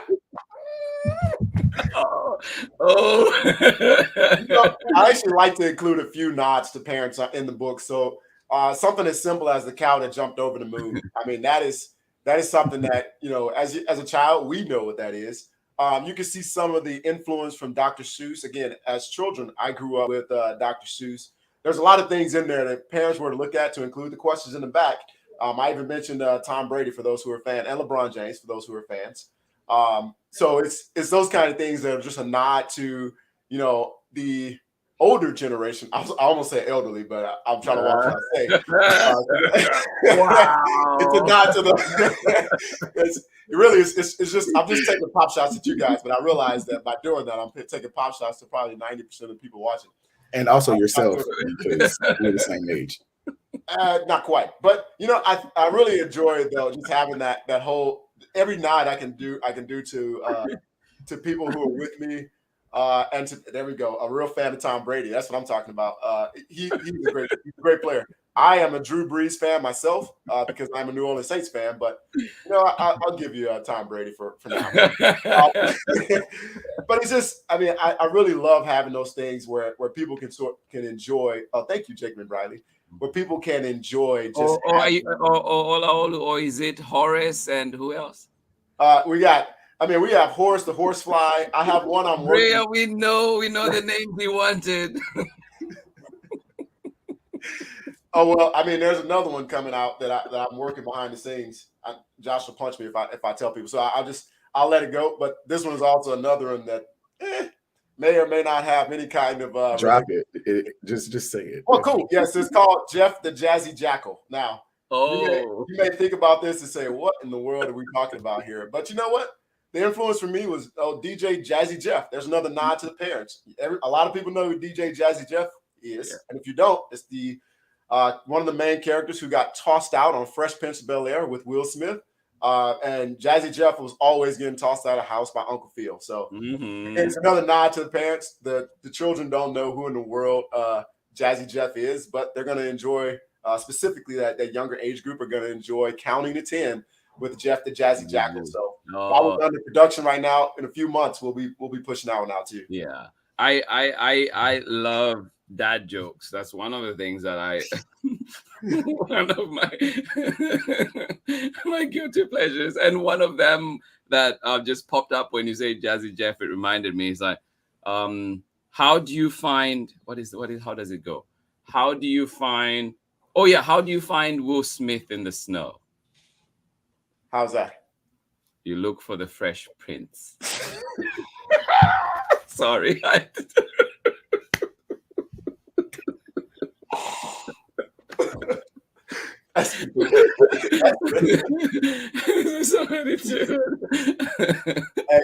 actually like to include a few nods to parents in the book. So something as simple as the cow that jumped over the moon. I mean, that is something that, as a child, we know what that is. You can see some of the influence from Dr. Seuss. Again, as children, I grew up with Dr. Seuss. There's a lot of things in there that parents were to look at, to include the questions in the back. I even mentioned Tom Brady for those who are fans, and LeBron James for those who are fans. So it's those kind of things that are just a nod to, the older generation. I almost say elderly, but I'm trying to watch what I say. Wow. It's a nod to it's just, I'm just taking pop shots at you guys, but I realize that by doing that, I'm taking pop shots to probably 90% of the people watching. And also yourself, because we're the same age. Not quite, but I really enjoy though just having that whole every nod I can do to people who are with me, and there we go, a real fan of Tom Brady. That's what I'm talking about. He's a great player. I am a Drew Brees fan myself because I'm a New Orleans Saints fan, but I'll give you Tom Brady for now. But it's just, I really love having those things where people can enjoy. Thank you, Jacob and Briley. Where people can enjoy just Olaolu, or is it Horace and who else? we have Horace the horsefly. I have one I'm working. Rhea, we know the names he wanted. Oh well, there's another one coming out that I'm working behind the scenes. Josh will punch me if I tell people. So I'll let it go. But this one is also another one that may or may not have any kind of drop it. Just say it. Oh, cool. Yes, it's called Jeff the Jazzy Jackal. Now, you may think about this and say, "What in the world are we talking about here?" But you know what? The influence for me was DJ Jazzy Jeff. There's another nod to the parents. A lot of people know who DJ Jazzy Jeff is, and if you don't, it's the one of the main characters who got tossed out on Fresh Prince of Bel-Air with Will Smith. And Jazzy Jeff was always getting tossed out of the house by Uncle Phil. So it's another nod to the parents. The children don't know who in the world Jazzy Jeff is, but they're going to enjoy, specifically that younger age group are going to enjoy counting to 10 with Jeff the Jazzy Jackal. So while we're under production right now, in a few months, we'll be pushing that one out too. Yeah. I love dad jokes. That's one of the things that one of my guilty pleasures, and one of them that just popped up when you say Jazzy Jeff. It reminded me. It's like, how do you find how does it go? How do you find Will Smith in the snow? How's that? You look for the Fresh Prince. Sorry.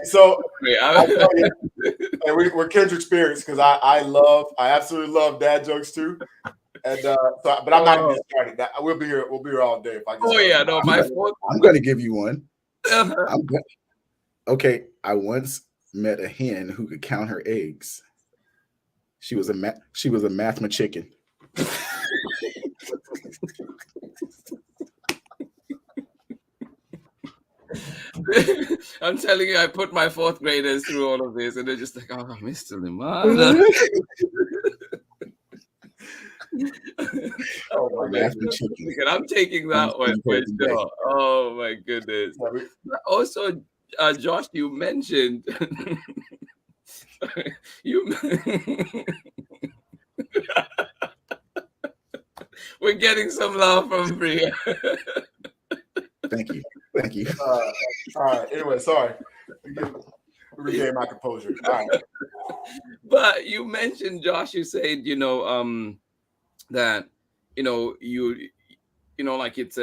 So we're kindred spirits because I absolutely love dad jokes too. And but I'm not gonna get started. We'll be here all day if I get started. I'm gonna give you one. Okay, I once met a hen who could count her eggs. She was a mathma chicken. I'm telling you, I put my fourth graders through all of this, and they're just like, "Oh, Mr. Limada." Laughing chicken. I'm taking that one for sure. Oh my goodness. Also, Josh, you mentioned you. We're getting some love from Bria. Thank you. All right. Anyway, sorry. Regain my composure. All right. But you mentioned, Josh, you said, that, like it's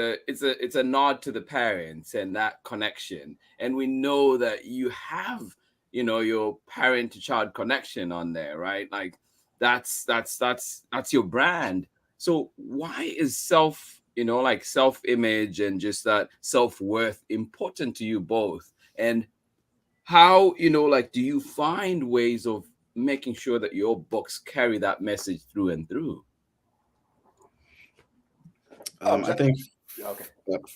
a nod to the parents and that connection. And we know that you have, your parent to child connection on there, right? Like that's your brand. So why is self-image and just that self-worth important to you both? And how, do you find ways of making sure that your books carry that message through and through? I think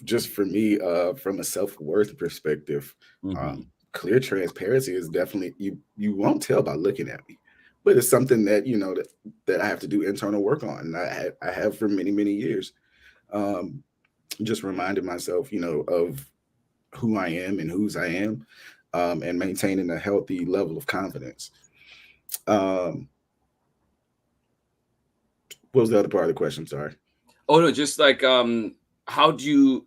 just for me, from a self-worth perspective, clear transparency is definitely, you won't tell by looking at me, but it's something that, that I have to do internal work on. And I have for many, many years. Just reminding myself, of who I am and whose I am, and maintaining a healthy level of confidence. What was the other part of the question? Sorry. Oh no, just like how do you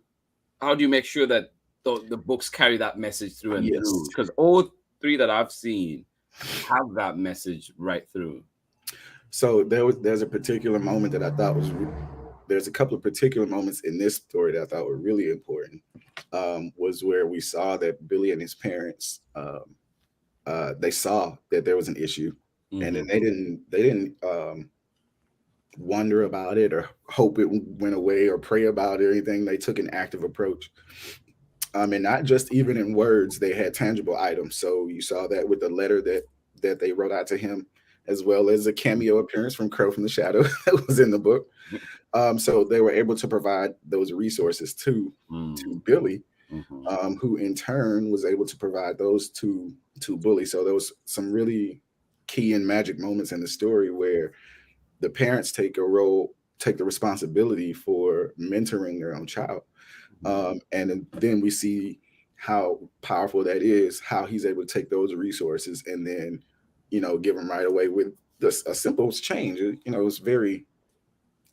make sure that the books carry that message through and through? Because all three that I've seen have that message right through. So there's a particular moment that I thought there's a couple of particular moments in this story that I thought were really important. Was where we saw that Billy and his parents, they saw that there was an issue, and then they didn't wonder about it or hope it went away or pray about it or anything. They took an active approach. And not just even in words, they had tangible items. So you saw that with the letter that they wrote out to him, as well as a cameo appearance from Crow from the Shadow that was in the book. So they were able to provide those resources to Billy, who in turn was able to provide those to Bully. So there was some really key and magic moments in the story where the parents take the responsibility for mentoring their own child. And then we see how powerful that is, how he's able to take those resources and then, give them right away with a simple change. It's very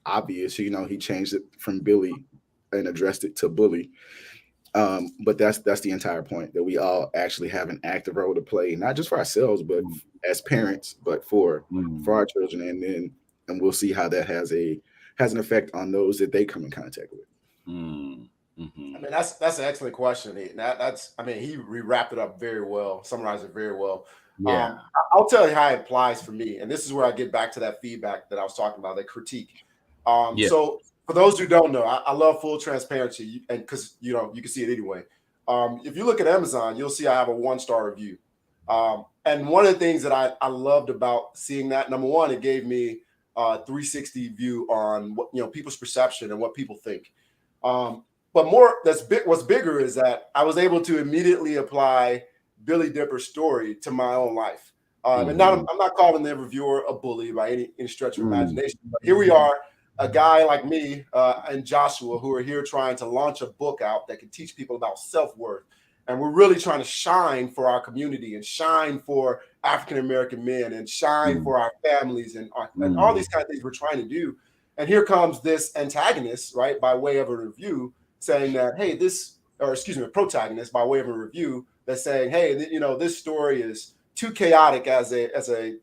obvious, he changed it from Billy and addressed it to Bully. But that's the entire point, that we all actually have an active role to play, not just for ourselves, but as parents, but for our children. And we'll see how that has an effect on those that they come in contact with. I mean, that's an excellent question. He wrapped it up very well, summarized it very well. Yeah. I'll tell you how it applies for me. And this is where I get back to that feedback that I was talking about, that critique. So for those who don't know, I love full transparency, and because you can see it anyway. If you look at Amazon, you'll see I have a 1-star review. And one of the things that I loved about seeing that, number one, it gave me a 360 view on what people's perception and what people think. But what's bigger is that I was able to immediately apply Billy Dipper's story to my own life. And I'm not calling the reviewer a bully by any stretch of imagination. But here we are, a guy like me and Joshua, who are here trying to launch a book out that can teach people about self-worth. And we're really trying to shine for our community and shine for African-American men and shine for our families and all these kind of things we're trying to do. And here comes this antagonist, right, by way of a review saying that, hey, a protagonist by way of a review that's saying, hey, this story is too chaotic as a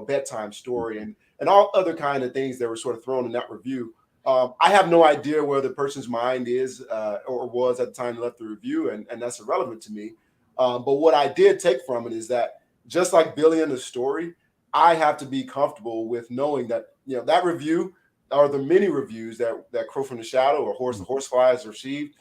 bedtime story and all other kind of things that were sort of thrown in that review. I have no idea where the person's mind is or was at the time they left the review, and that's irrelevant to me. But what I did take from it is that just like Billy in the story, I have to be comfortable with knowing that that review or the many reviews that Crow from the Shadow or Horsefly has received,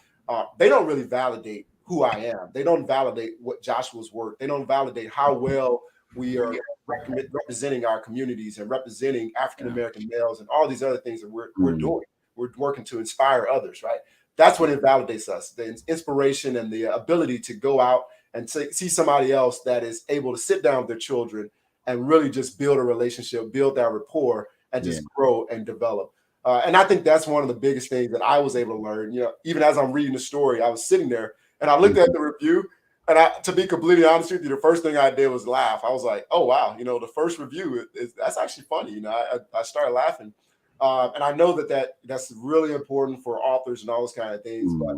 they don't really validate who I am. They don't validate what Joshua's work. They don't validate how well we are representing our communities and representing African-American males and all these other things that we're doing. We're working to inspire others, right? That's what it validates us, the inspiration and the ability to go out and see somebody else that is able to sit down with their children and really just build a relationship, build that rapport, and just grow and develop. And I think that's one of the biggest things that I was able to learn. You know, even as I'm reading the story, I was sitting there and I looked at the review. And to be completely honest with you, the first thing I did was laugh. I was like, "Oh wow, you know, the first review that's actually funny." You know, I started laughing, and I know that's really important for authors and all those kind of things. But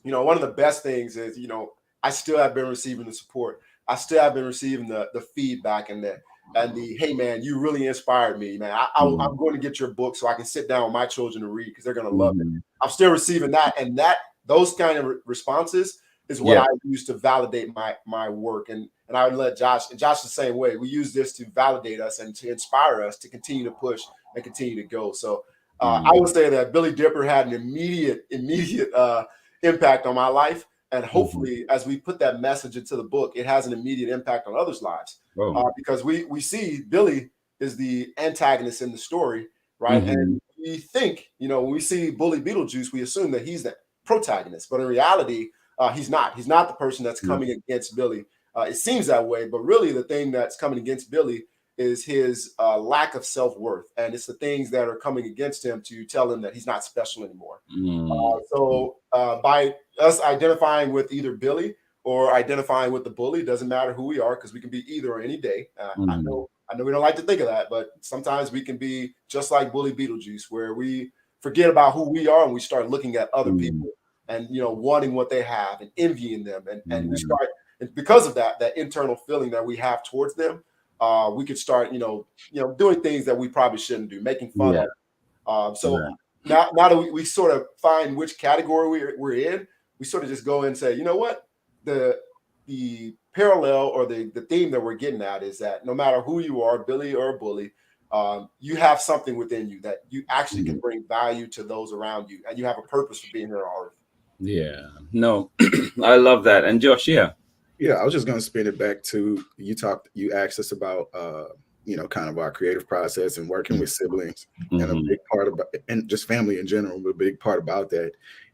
you know, one of the best things is, you know, I still have been receiving the support. I still have been receiving the feedback and the hey man, you really inspired me, man. I'm going to get your book so I can sit down with my children to read because they're going to love it. I'm still receiving that, and those kind of responses is what I use to validate my work. And I would let Josh, and Josh the same way. We use this to validate us and to inspire us to continue to push and continue to go. So I would say that Billy Dipper had an immediate impact on my life. And hopefully, as we put that message into the book, it has an immediate impact on others' lives. Because we see Billy is the antagonist in the story, right? And we think, you know, when we see Bully Beetlejuice, we assume that he's the protagonist. But in reality, he's not. He's not the person that's coming against Billy. It seems that way, but really the thing that's coming against Billy is his lack of self-worth. And it's the things that are coming against him to tell him that he's not special anymore. So by us identifying with either Billy or identifying with the bully, doesn't matter who we are, because we can be either or any day. I know we don't like to think of that, but sometimes we can be just like Bully Beetlejuice, where we forget about who we are and we start looking at other people and, you know, wanting what they have and envying them. And we start, and because of that internal feeling that we have towards them, we could start, you know, doing things that we probably shouldn't do, making fun of. Now that we sort of find which category we're in, we sort of just go and say, you know what, the parallel or the theme that we're getting at is that no matter who you are, Billy or a bully, you have something within you that you actually can bring value to those around you, and you have a purpose for being here on earth. Yeah, no, I love that. And Josh, I was just going to spin it back to you asked us about you know, kind of our creative process and working with siblings, and a big part about, and just family in general, but a big part about that.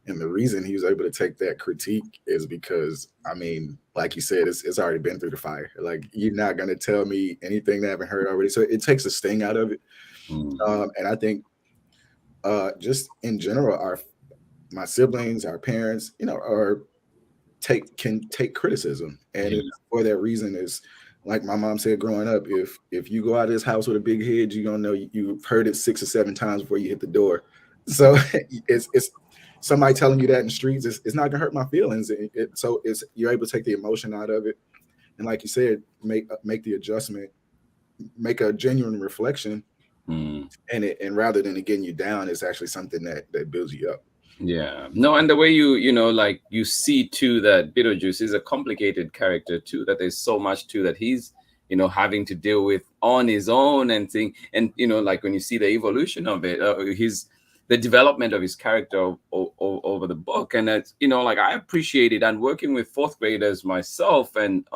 And the reason he was able to take that critique is because, I mean, like you said, it's already been through the fire. Like, you're not going to tell me anything that I haven't heard already. So it takes a sting out of it. And I think just in general, my siblings, our parents, you know, can take criticism. And for that reason is, like my mom said growing up, if you go out of this house with a big head, you're going to know you've heard it 6 or 7 times before you hit the door. So it's somebody telling you that in the streets, it's not gonna hurt my feelings. So you're able to take the emotion out of it, and like you said, make the adjustment, make a genuine reflection, and rather than it getting you down, it's actually something that builds you up. Yeah, no, and the way you know, like, you see too that Beetlejuice is a complicated character too, that there's so much too that he's, you know, having to deal with on his own and thing, and you know, like when you see the evolution of it, the development of his character over the book. And it's, you know, like, I appreciate it. And working with 4th graders myself, and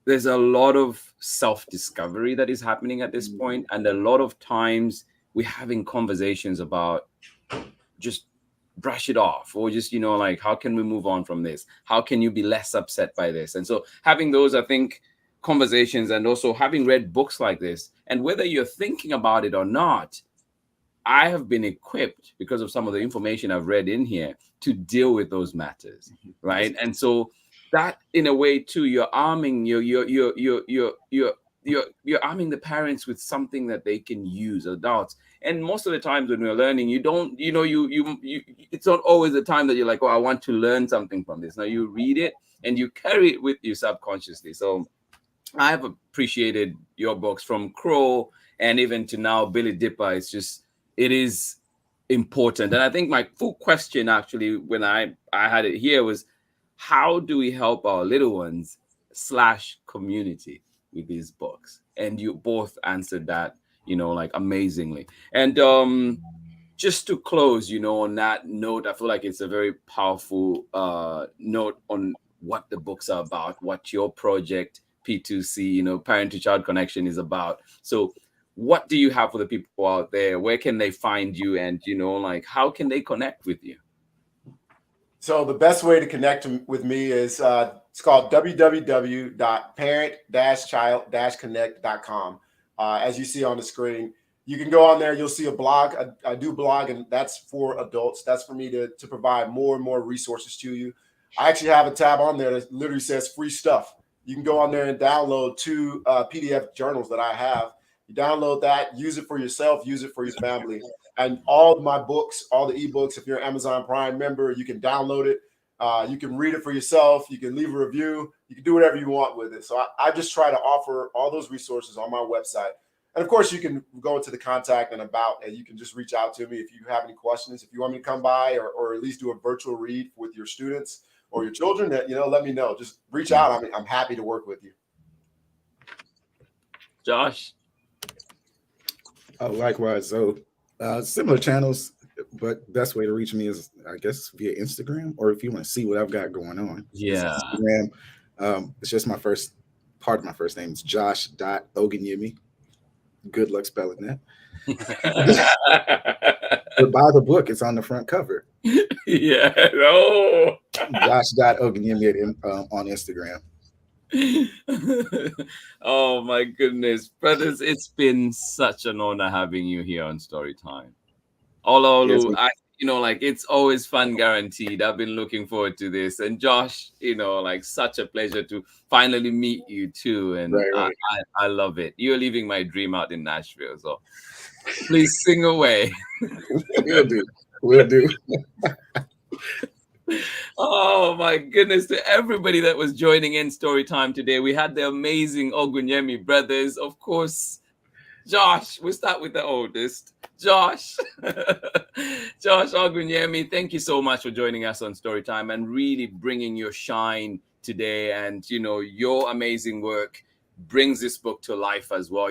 there's a lot of self-discovery that is happening at this point. And a lot of times we're having conversations about just brush it off, or just, you know, like, how can we move on from this? How can you be less upset by this? And so having those, I think, conversations, and also having read books like this, and whether you're thinking about it or not, I have been equipped, because of some of the information I've read in here, to deal with those matters, right? And so that, in a way too, you're arming you're arming the parents with something that they can use, adults. And most of the times when we're learning, you don't, you know, you it's not always the time that you're like, oh, I want to learn something from this. Now you read it and you carry it with you subconsciously. So I have appreciated your books, from Crow and even to now Billy Dipper. It is important. And I think my full question, actually, when I had it here, was, how do we help our little ones / community with these books? And you both answered that, you know, like, amazingly. And just to close, you know, on that note, I feel like it's a very powerful note on what the books are about, what your project P2C, you know, Parent to Child Connection, is about. So what do you have for the people out there? Where can they find you? And, you know, like, how can they connect with you? So the best way to connect with me is it's called www.parent-child-connect.com. As you see on the screen, You can go on there. You'll see a blog. I do blog, and that's for adults. That's for me to provide more and more resources to you. I actually have a tab on there that literally says free stuff. You can go on there and download 2 PDF journals that I have. You download that, use it for yourself, use it for your family. And all of my books, all the ebooks, if you're an Amazon Prime member, you can download it. You can read it for yourself. You can leave a review. You can do whatever you want with it. So I just try to offer all those resources on my website. And of course, you can go into the contact and about, and you can just reach out to me if you have any questions. If you want me to come by or at least do a virtual read with your students or your children, that, let me know. Just reach out. I'm happy to work with you. Josh? Oh, likewise. So similar channels, but best way to reach me is, I guess, via Instagram, or if you want to see what I've got going on. Yeah. Instagram. It's just my first part of my first name. It's Josh.Oganyemi. Good luck spelling that. But buy the book. It's on the front cover. Yeah. Oh. Josh.Oganyemi on Instagram. Oh my goodness, brothers, it's been such an honor having you here on Storytime. Olaolu, it's always fun, guaranteed. I've been looking forward to this. And Josh, such a pleasure to finally meet you too. And right. I love it. You're living my dream out in Nashville. So please sing away. We'll do. Oh my goodness, to everybody that was joining in Storytime today. We had the amazing Ogunyemi brothers. Of course, Josh, we'll start with the oldest. Josh Ogunyemi, thank you so much for joining us on Storytime and really bringing your shine today. And, your amazing work brings this book to life as well.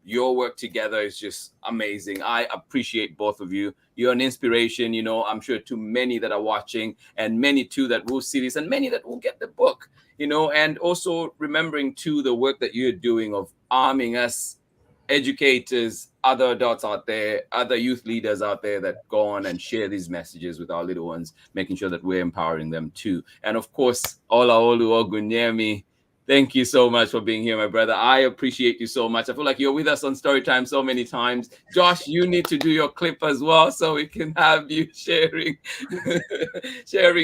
Your work together is just amazing. I appreciate both of you. You're an inspiration, I'm sure, to many that are watching, and many too that will see this, and many that will get the book, and also remembering too the work that you're doing of arming us educators, other adults out there, other youth leaders out there that go on and share these messages with our little ones, making sure that we're empowering them too. And of course, Olaolu Ogunyemi, thank you so much for being here, my brother. I appreciate you so much. I feel like you're with us on Storytime so many times. Josh, you need to do your clip as well so we can have you sharing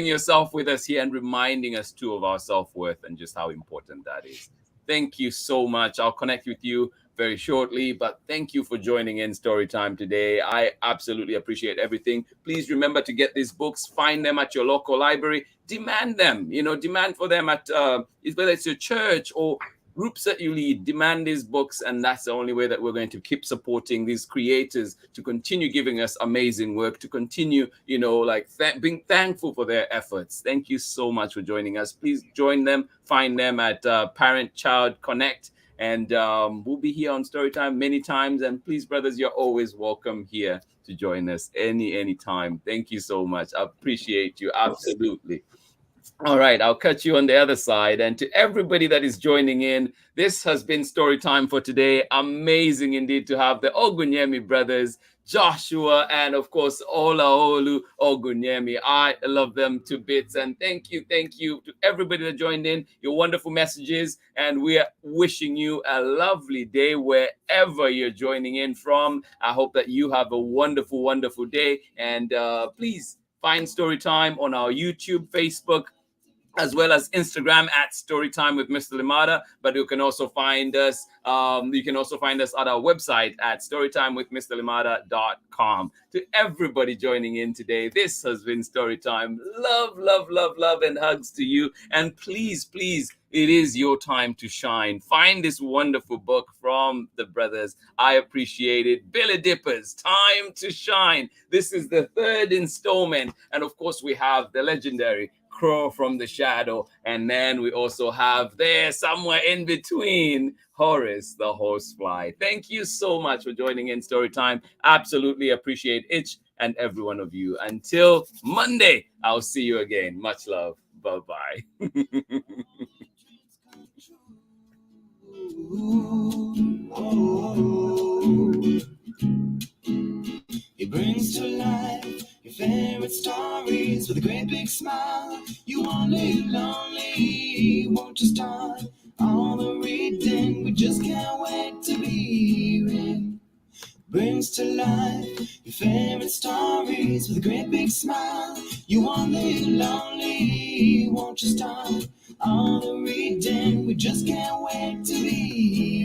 yourself with us here and reminding us too of our self-worth and just how important that is. Thank you so much. I'll connect with you very shortly, but thank you for joining in Storytime today. I absolutely appreciate everything. Please remember to get these books, find them at your local library, demand them, demand for them at whether it's your church or groups that you lead, demand these books. And that's the only way that we're going to keep supporting these creators to continue giving us amazing work, to continue, being thankful for their efforts. Thank you so much for joining us. Please join them, find them at Parent Child Connect. And we'll be here on Storytime many times. And please, brothers, you're always welcome here to join us any time. Thank you so much. I appreciate you. Absolutely. All right, I'll catch you on the other side. And to everybody that is joining in, this has been Storytime for today. Amazing indeed to have the Ogunyemi brothers, Joshua, and of course, Olaolu Ogunyemi. I love them to bits. And thank you to everybody that joined in, your wonderful messages. And we are wishing you a lovely day wherever you're joining in from. I hope that you have a wonderful, wonderful day. And please find Storytime on our YouTube, Facebook, as well as Instagram at Storytime with Mr. Limata. But you can also find us. You can also find us at our website at storytimewithmrlimata.com. To everybody joining in today, this has been Storytime. Love, and hugs to you. And please, it is your time to shine. Find this wonderful book from the brothers. I appreciate it. Billy DIPPER'S, Time to Shine. This is the 3rd installment. And of course, we have the legendary Crow from the Shadow. And then we also have there somewhere in between Horace the Horsefly. Thank you so much for joining in Storytime. Absolutely appreciate each and every one of you. Until Monday, I'll see you again. Much love. Bye-bye. It brings to life your favorite stories with a great big smile. You won't live lonely, won't you start all the reading? We just can't wait to be here in brings to life your favorite stories with a great big smile. You won't live lonely, won't you start all the reading? We just can't wait to be